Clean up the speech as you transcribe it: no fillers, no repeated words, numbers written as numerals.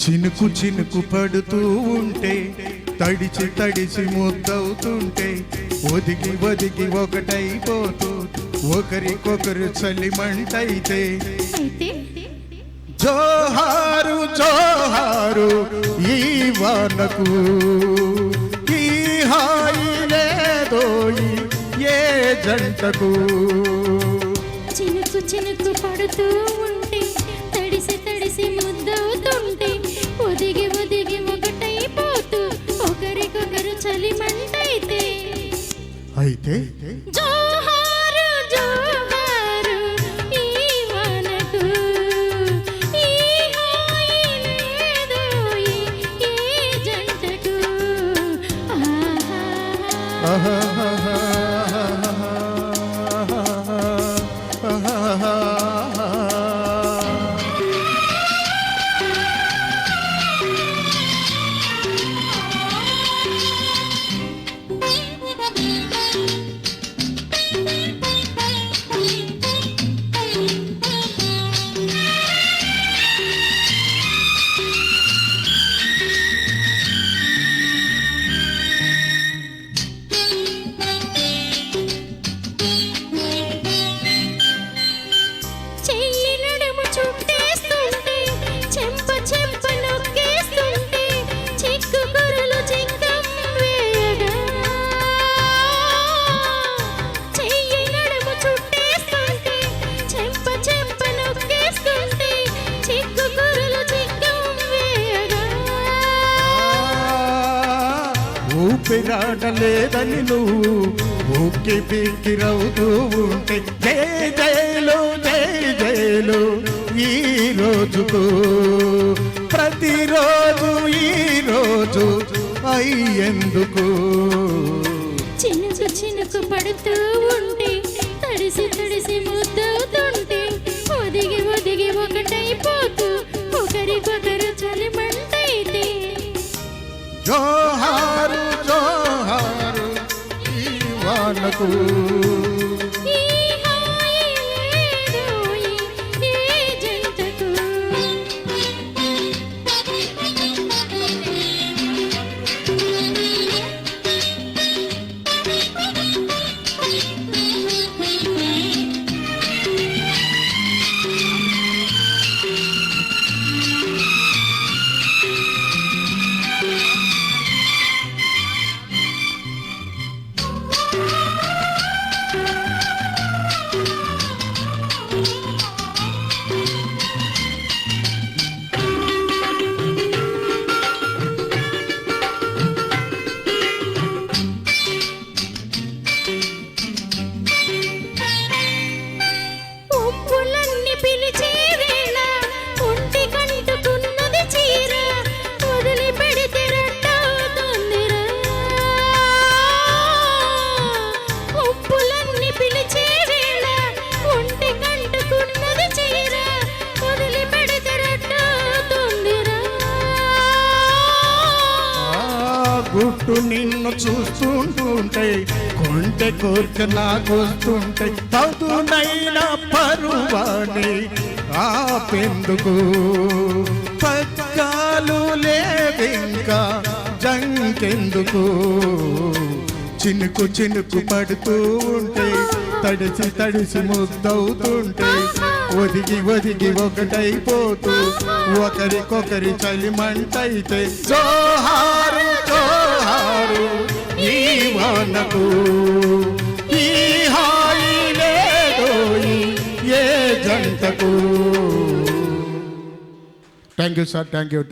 చినుకు చినుకు పడుతూ ఉంటే తడిచి తడిసి ముద్దవుతుంటే ఒదిగి ఒదిగి ఒకటైపోతూ ఒకరికొకరు చలిమంటైతే జోహారు జోహారు ఈ వానకు ఈ హాయి లేదోయి ఏ జంటకు. చినుకు చినుకు పడుతూ ఉంటే తడిసి తడిసి ముద్దవుతుంటే ఒదిగి ఒదిగి ఒకటైపోతూ ఒకరికొకరు చలిమంటైతే అయితే జోహారు జోహారు ఈ వానకు ఈ హాయి లేదోయి ఏ జంటకు. ఊపిరాడలేదని నువ్వు ఊకి పీకిరవుతూ ఉంటే జై జైలు జై జైలు ఈ రోజుకు ప్రతిరోజు ఈ రోజు అయ్యేందుకు. చినుకు చినుకు పడుతూ ఉంటే తడిసి తడిసి ముద్దవుతుంటే ఒదిగి ఒదిగి ఒకటైపోతూ ఒకరికొకరు చలిమంటైతే జోహారు జోహారు ఈ వానకు ఈ హాయి లేదోయి ఏ జంటకు. గుట్టు నిన్ను చూస్తుంటుంటే కొంటె కోరిక నాకొస్తుంటే తదునైనా పరువాని ఆపెందుకు పక్కాలు లేవింకా జంకెందుకు. చినుకు చినుకు పడుతూ ఉంటే తడిసి తడిసి ముద్దవుతుంటే ఒదిగి ఒదిగి ఒకటైపోతూ ఒకరికొకరి చలిమంటైతే జోహారు జోహారు ఈ వానకు ఈ హాయి లేదోయి ఏ జంటకు. Thank you sir, thank you.